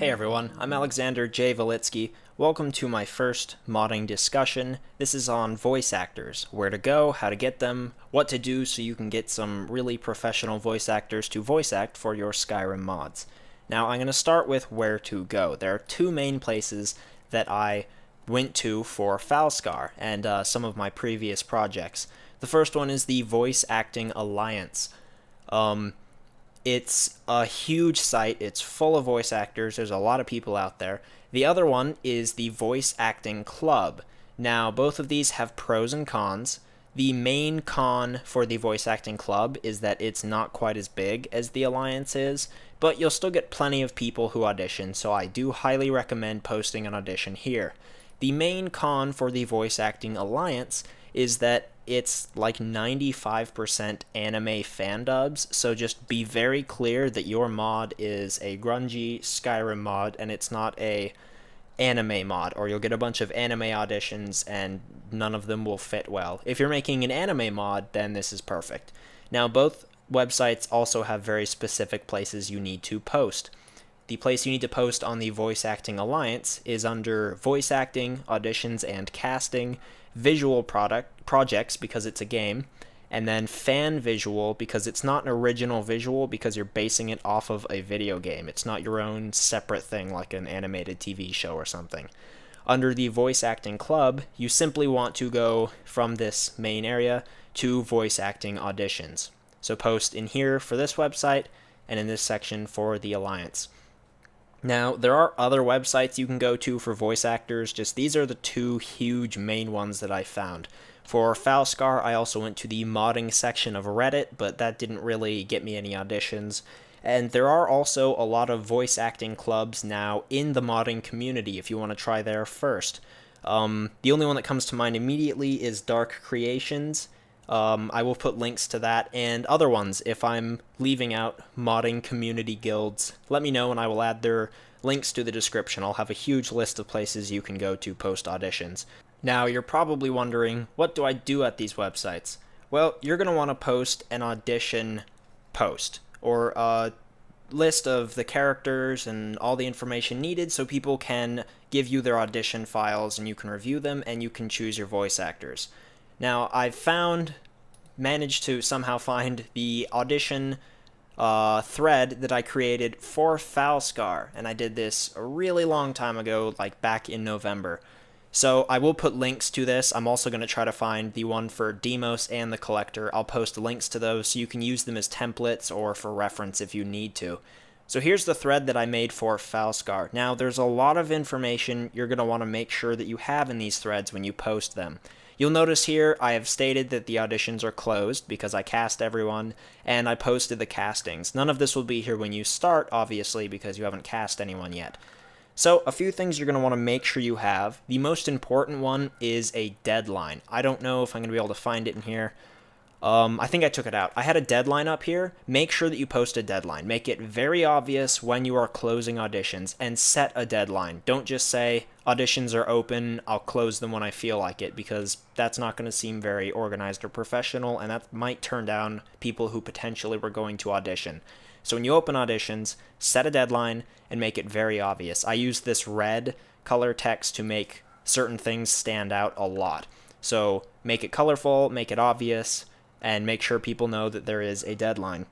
Hey everyone, I'm Alexander J. Volitsky. Welcome to my first modding discussion. This is on voice actors, where to go, how to get them, what to do so you can get some really professional voice actors to voice act for your Skyrim mods. Now I'm going to start with where to go. There are two main places that I went to for Falskar and some of my previous projects. The first one is the Voice Acting Alliance. It's a huge site. It's full of voice actors. There's a lot of people out there. The other one is the Voice Acting Club. Now, both of these have pros and cons. The main con for the Voice Acting Club is that it's not quite as big as the Alliance is, but you'll still get plenty of people who audition, so I do highly recommend posting an audition here. The main con for the Voice Acting Alliance is that it's like 95% anime fan dubs, so just be very clear that your mod is a grungy Skyrim mod and it's not a anime mod, or you'll get a bunch of anime auditions and none of them will fit well. If you're making an anime mod, then this is perfect. Now, both websites also have very specific places you need to post. The place you need to post on the Voice Acting Alliance is under Voice Acting, Auditions, and Casting, Visual Projects because it's a game, and then Fan Visual because it's not an original visual because you're basing it off of a video game. It's not your own separate thing like an animated TV show or something. Under the Voice Acting Club, you simply want to go from this main area to Voice Acting Auditions. So post in here for this website and in this section for the Alliance. Now, there are other websites you can go to for voice actors, just these are the two huge main ones that I found. For Falskar, I also went to the modding section of Reddit, but that didn't really get me any auditions. And there are also a lot of voice acting clubs now in the modding community if you want to try there first. The only one that comes to mind immediately is Dark Creations. I will put links to that and other ones. If I'm leaving out modding community guilds, let me know and I will add their links to the description. I'll have a huge list of places you can go to post auditions. Now, you're probably wondering, what do I do at these websites? Well, you're going to want to post an audition post, or a list of the characters and all the information needed so people can give you their audition files and you can review them and you can choose your voice actors. Now, I've managed to somehow find the audition thread that I created for Falskar, and I did this a really long time ago, like back in November. So I will put links to this. I'm also going to try to find the one for Demos and the Collector. I'll post links to those so you can use them as templates or for reference if you need to. So here's the thread that I made for Falskar. Now, there's a lot of information you're going to want to make sure that you have in these threads when you post them. You'll notice here I have stated that the auditions are closed because I cast everyone, and I posted the castings. None of this will be here when you start, obviously, because you haven't cast anyone yet. So a few things you're going to want to make sure you have. The most important one is a deadline. I don't know if I'm going to be able to find it in here. I think I took it out. I had a deadline up here. Make sure that you post a deadline. Make it very obvious when you are closing auditions and set a deadline. Don't just say, auditions are open, I'll close them when I feel like it, because that's not going to seem very organized or professional, and that might turn down people who potentially were going to audition. So when you open auditions, set a deadline and make it very obvious. I use this red color text to make certain things stand out a lot. So make it colorful, make it obvious, and make sure people know that there is a deadline.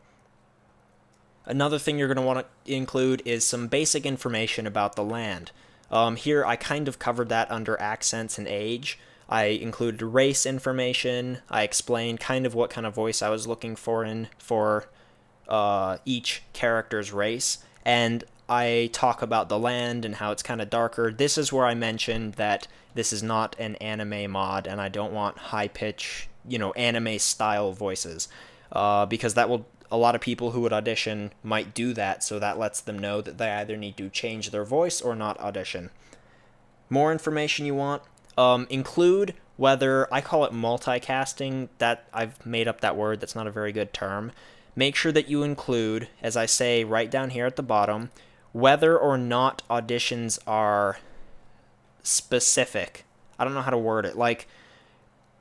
Another thing you're going to want to include is some basic information about the land. Here I kind of covered that under accents and age. I included race information. I explained kind of what kind of voice I was looking for each character's race, and I talk about the land and how it's kind of darker. This is where I mentioned that this is not an anime mod and I don't want high-pitch, anime-style voices, because a lot of people who would audition might do that, so that lets them know that they either need to change their voice or not audition. More information you want, include whether, I call it multicasting, that I've made up that word, that's not a very good term. Make sure that you include, as I say right down here at the bottom, whether or not auditions are specific. I don't know how to word it. Like,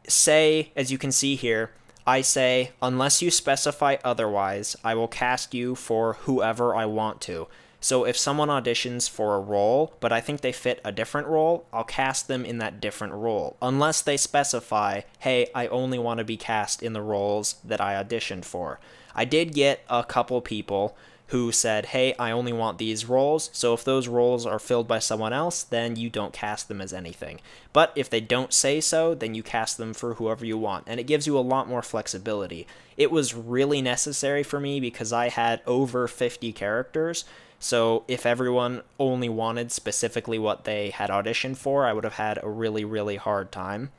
say, as you can see here, I say, unless you specify otherwise, I will cast you for whoever I want to. So if someone auditions for a role, but I think they fit a different role, I'll cast them in that different role. Unless they specify, hey, I only want to be cast in the roles that I auditioned for. I did get a couple people who said, hey, I only want these roles, so if those roles are filled by someone else, then you don't cast them as anything. But if they don't say so, then you cast them for whoever you want, and it gives you a lot more flexibility. It was really necessary for me because I had over 50 characters, so if everyone only wanted specifically what they had auditioned for, I would have had a really, really hard time.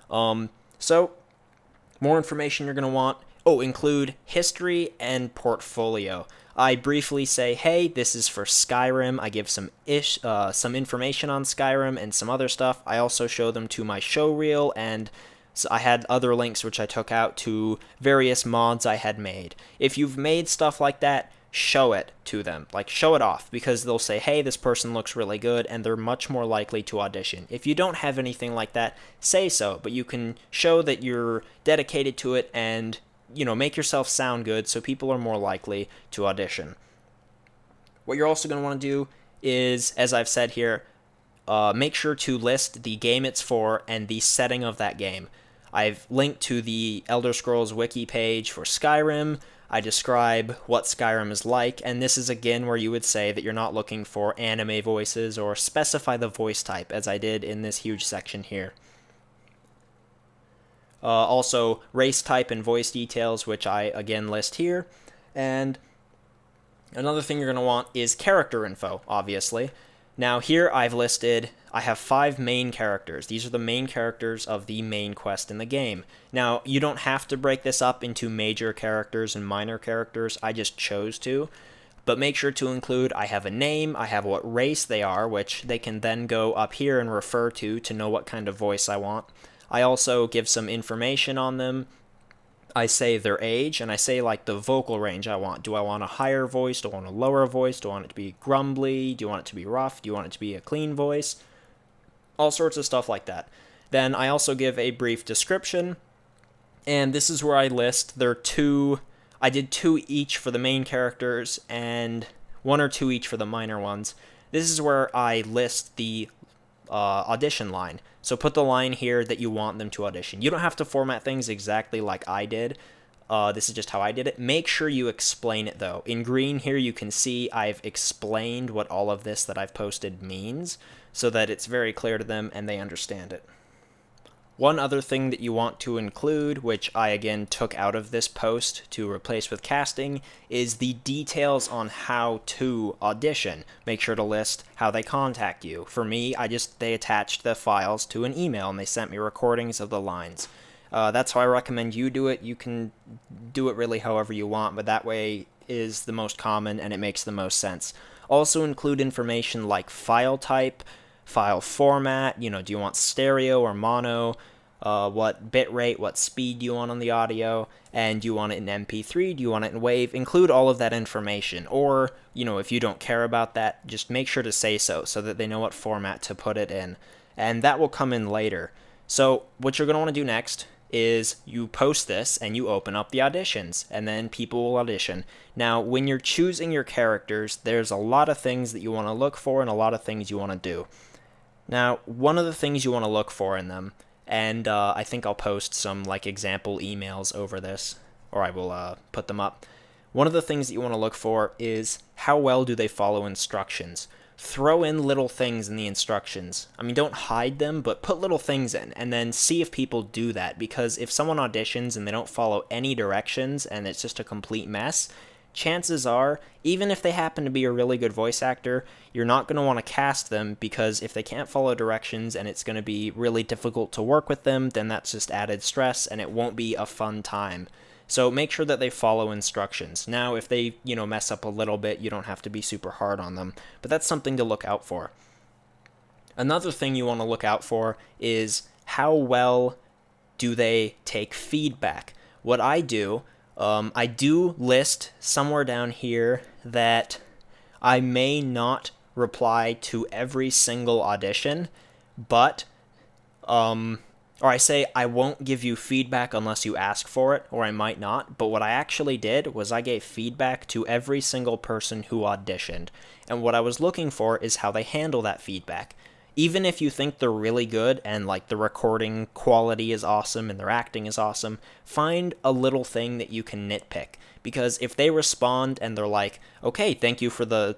So, more information you're going to want. Oh, include history and portfolio. I briefly say, hey, this is for Skyrim. I give some information on Skyrim and some other stuff. I also show them to my show reel, and so I had other links which I took out to various mods I had made. If you've made stuff like that, show it to them. Like, show it off, because they'll say, hey, this person looks really good, and they're much more likely to audition. If you don't have anything like that, say so, but you can show that you're dedicated to it and make yourself sound good so people are more likely to audition. What you're also going to want to do is, as I've said here, make sure to list the game it's for and the setting of that game. I've linked to the Elder Scrolls wiki page for Skyrim. I describe what Skyrim is like, and this is again where you would say that you're not looking for anime voices or specify the voice type, as I did in this huge section here. Also, race type and voice details, which I again list here. And another thing you're going to want is character info, obviously. Now here I've listed, I have 5 main characters. These are the main characters of the main quest in the game. Now, you don't have to break this up into major characters and minor characters. I just chose to. But make sure to include, I have a name, I have what race they are, which they can then go up here and refer to know what kind of voice I want. I also give some information on them. I say their age, and I say like the vocal range I want. Do I want a higher voice? Do I want a lower voice? Do I want it to be grumbly? Do you want it to be rough? Do you want it to be a clean voice? All sorts of stuff like that. Then I also give a brief description, and this is where I list I did 2 each for the main characters and 1 or 2 each for the minor ones. This is where I list the audition line. So put the line here that you want them to audition. You don't have to format things exactly like I did. This is just how I did it. Make sure you explain it, though. In green here, you can see I've explained what all of this that I've posted means so that it's very clear to them and they understand it. One other thing that you want to include, which I again took out of this post to replace with casting, is the details on how to audition. Make sure to list how they contact you. For me, they attached the files to an email and they sent me recordings of the lines. That's how I recommend you do it. You can do it really however you want, but that way is the most common and it makes the most sense. Also include information like file type, file format, do you want stereo or mono, what bit rate, what speed do you want on the audio, and do you want it in MP3, do you want it in WAV? Include all of that information, or, if you don't care about that, just make sure to say so that they know what format to put it in, and that will come in later. So what you're going to want to do next is you post this and you open up the auditions, and then people will audition. Now, when you're choosing your characters, there's a lot of things that you want to look for and a lot of things you want to do. Now, one of the things you want to look for in them, and I think I'll post some example emails over this, or I will put them up. One of the things that you want to look for is how well do they follow instructions. Throw in little things in the instructions. I mean, don't hide them, but put little things in, and then see if people do that, because if someone auditions and they don't follow any directions and it's just a complete mess, chances are, even if they happen to be a really good voice actor, you're not going to want to cast them, because if they can't follow directions and it's going to be really difficult to work with them, then that's just added stress and it won't be a fun time. So make sure that they follow instructions. Now, if they, mess up a little bit, you don't have to be super hard on them, but that's something to look out for. Another thing you want to look out for is how well do they take feedback. What I do list somewhere down here that I may not reply to every single audition, but or I say I won't give you feedback unless you ask for it, or I might not, but what I actually did was I gave feedback to every single person who auditioned, and what I was looking for is how they handle that feedback. Even if you think they're really good and like the recording quality is awesome and their acting is awesome, find a little thing that you can nitpick. Because if they respond and they're like, okay, thank you for the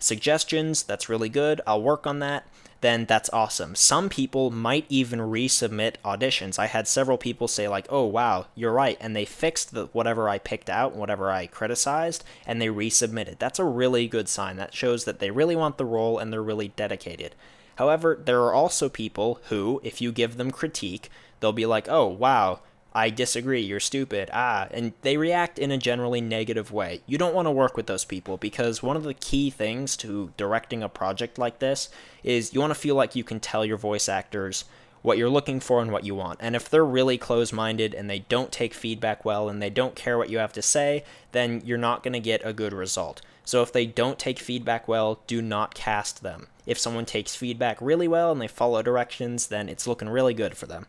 suggestions, that's really good, I'll work on that, then that's awesome. Some people might even resubmit auditions. I had several people say like, oh wow, you're right, and they fixed whatever I picked out, whatever I criticized, and they resubmitted. That's a really good sign. That shows that they really want the role and they're really dedicated. However, there are also people who, if you give them critique, they'll be like, oh wow, I disagree, you're stupid, and they react in a generally negative way. You don't want to work with those people because one of the key things to directing a project like this is you want to feel like you can tell your voice actors what you're looking for and what you want. And if they're really close-minded and they don't take feedback well and they don't care what you have to say, then you're not going to get a good result. So if they don't take feedback well, do not cast them. If someone takes feedback really well and they follow directions, then it's looking really good for them.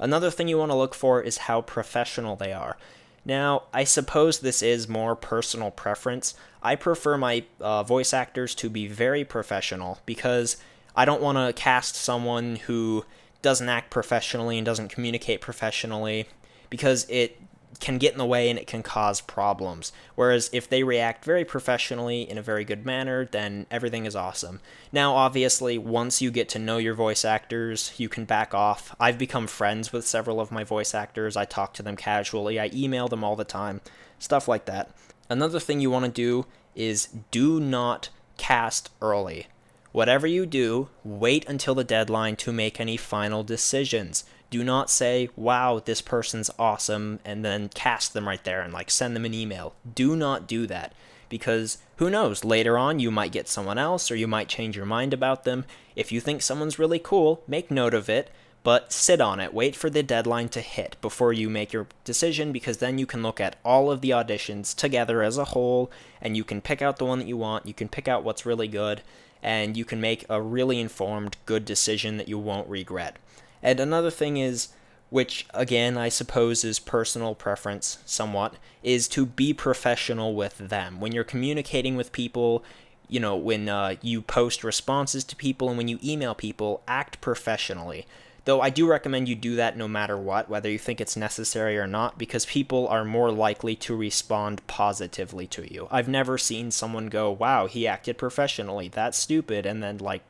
Another thing you want to look for is how professional they are. Now, I suppose this is more personal preference. I prefer my voice actors to be very professional because I don't want to cast someone who doesn't act professionally and doesn't communicate professionally because it can get in the way and it can cause problems. Whereas if they react very professionally in a very good manner, then everything is awesome. Now, obviously, once you get to know your voice actors, you can back off. I've become friends with several of my voice actors. I talk to them casually. I email them all the time. Stuff like that. Another thing you want to do is do not cast early. Whatever you do, wait until the deadline to make any final decisions. Do not say, wow, this person's awesome, and then cast them right there and like send them an email. Do not do that because who knows, later on you might get someone else or you might change your mind about them. If you think someone's really cool, make note of it, but sit on it. Wait for the deadline to hit before you make your decision because then you can look at all of the auditions together as a whole and you can pick out the one that you want. You can pick out what's really good and you can make a really informed, good decision that you won't regret. And another thing is, which again I suppose is personal preference somewhat, is to be professional with them. When you're communicating with people, you know, when you post responses to people and when you email people, act professionally. Though I do recommend you do that no matter what, whether you think it's necessary or not, because people are more likely to respond positively to you. I've never seen someone go, wow, he acted professionally, that's stupid, and then like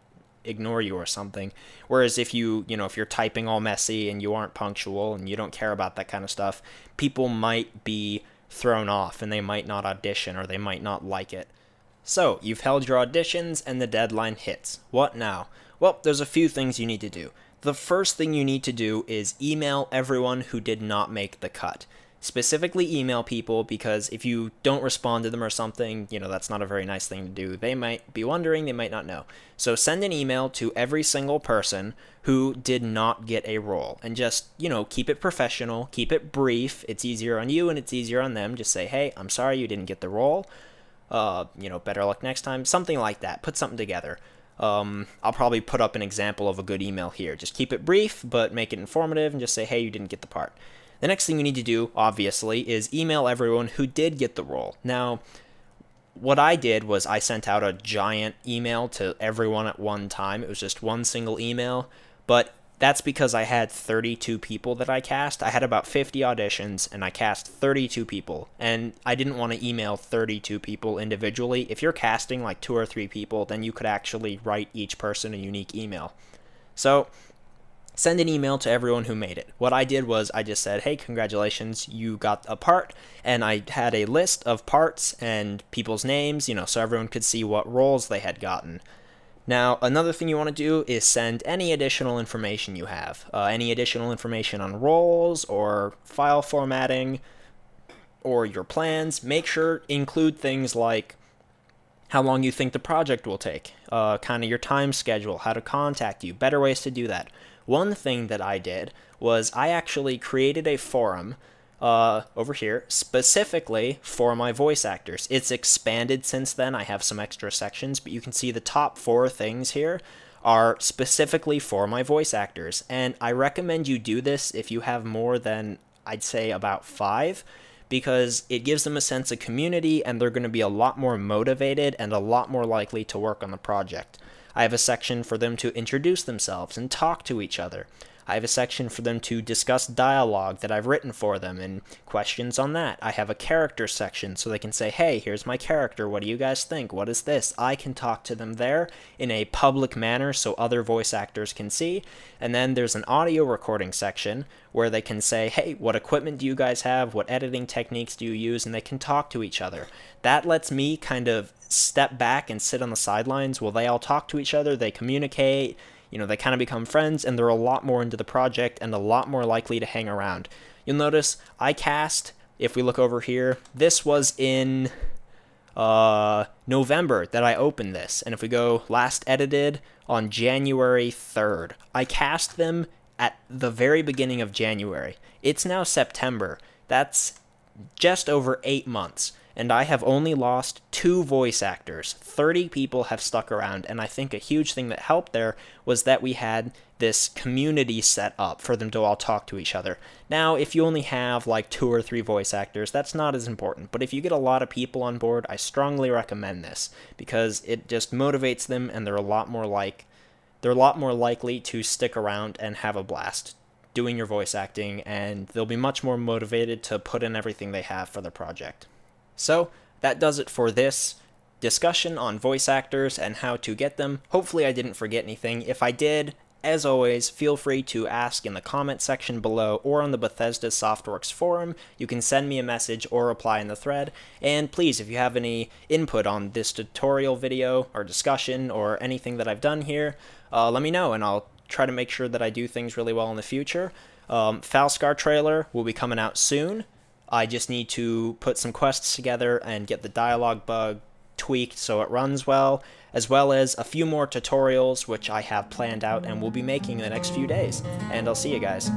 ignore you or something. Whereas if if you're typing all messy and you aren't punctual and you don't care about that kind of stuff, people might be thrown off and they might not audition or they might not like it. So, you've held your auditions and the deadline hits. What now? Well, there's a few things you need to do. The first thing you need to do is email everyone who did not make the cut. Specifically email people because if you don't respond to them or something, that's not a very nice thing to do. They might be wondering, they might not know. So send an email to every single person who did not get a role and just, keep it professional, keep it brief. It's easier on you and it's easier on them. Just say, hey, I'm sorry you didn't get the role. Better luck next time. Something like that. Put something together. I'll probably put up an example of a good email here. Just keep it brief, but make it informative and just say, hey, you didn't get the part. The next thing you need to do, obviously, is email everyone who did get the role. Now, what I did was I sent out a giant email to everyone at one time. It was just one single email, but that's because I had 32 people that I cast. I had about 50 auditions, and I cast 32 people, and I didn't want to email 32 people individually. If you're casting like 2 or 3 people, then you could actually write each person a unique email. So send an email to everyone who made it. What I did was I just said, hey, congratulations, you got a part, and I had a list of parts and people's names, so everyone could see what roles they had gotten. Now, another thing you want to do is send any additional information you have. Any additional information on roles or file formatting or your plans. Make sure include things like how long you think the project will take, kind of your time schedule, how to contact you, better ways to do that. One thing that I did was I actually created a forum over here specifically for my voice actors. It's expanded since then. I have some extra sections, but you can see the top 4 things here are specifically for my voice actors, and I recommend you do this if you have more than, I'd say, about 5, because it gives them a sense of community and they're going to be a lot more motivated and a lot more likely to work on the project. I have a section for them to introduce themselves and talk to each other. I have a section for them to discuss dialogue that I've written for them and questions on that. I have a character section so they can say, hey, here's my character. What do you guys think? What is this? I can talk to them there in a public manner so other voice actors can see. And then there's an audio recording section where they can say, hey, what equipment do you guys have? What editing techniques do you use? And they can talk to each other. That lets me kind of step back and sit on the sidelines while they all talk to each other. They communicate. They kind of become friends, and they're a lot more into the project and a lot more likely to hang around. You'll notice I cast, if we look over here, this was in November that I opened this. And if we go last edited on January 3rd, I cast them at the very beginning of January. It's now September. That's just over 8 months. And I have only lost 2 voice actors. 30 people have stuck around, and I think a huge thing that helped there was that we had this community set up for them to all talk to each other. Now, if you only have like 2 or 3 voice actors, that's not as important, but if you get a lot of people on board, I strongly recommend this, because it just motivates them, and they're a lot more likely to stick around and have a blast doing your voice acting, and they'll be much more motivated to put in everything they have for the project. So, that does it for this discussion on voice actors and how to get them. Hopefully I didn't forget anything. If I did, as always, feel free to ask in the comment section below or on the Bethesda Softworks forum. You can send me a message or reply in the thread. And please, if you have any input on this tutorial video or discussion or anything that I've done here, let me know, and I'll try to make sure that I do things really well in the future. Falscar trailer will be coming out soon. I just need to put some quests together and get the dialogue bug tweaked so it runs well, as well as a few more tutorials which I have planned out and will be making in the next few days. And I'll see you guys.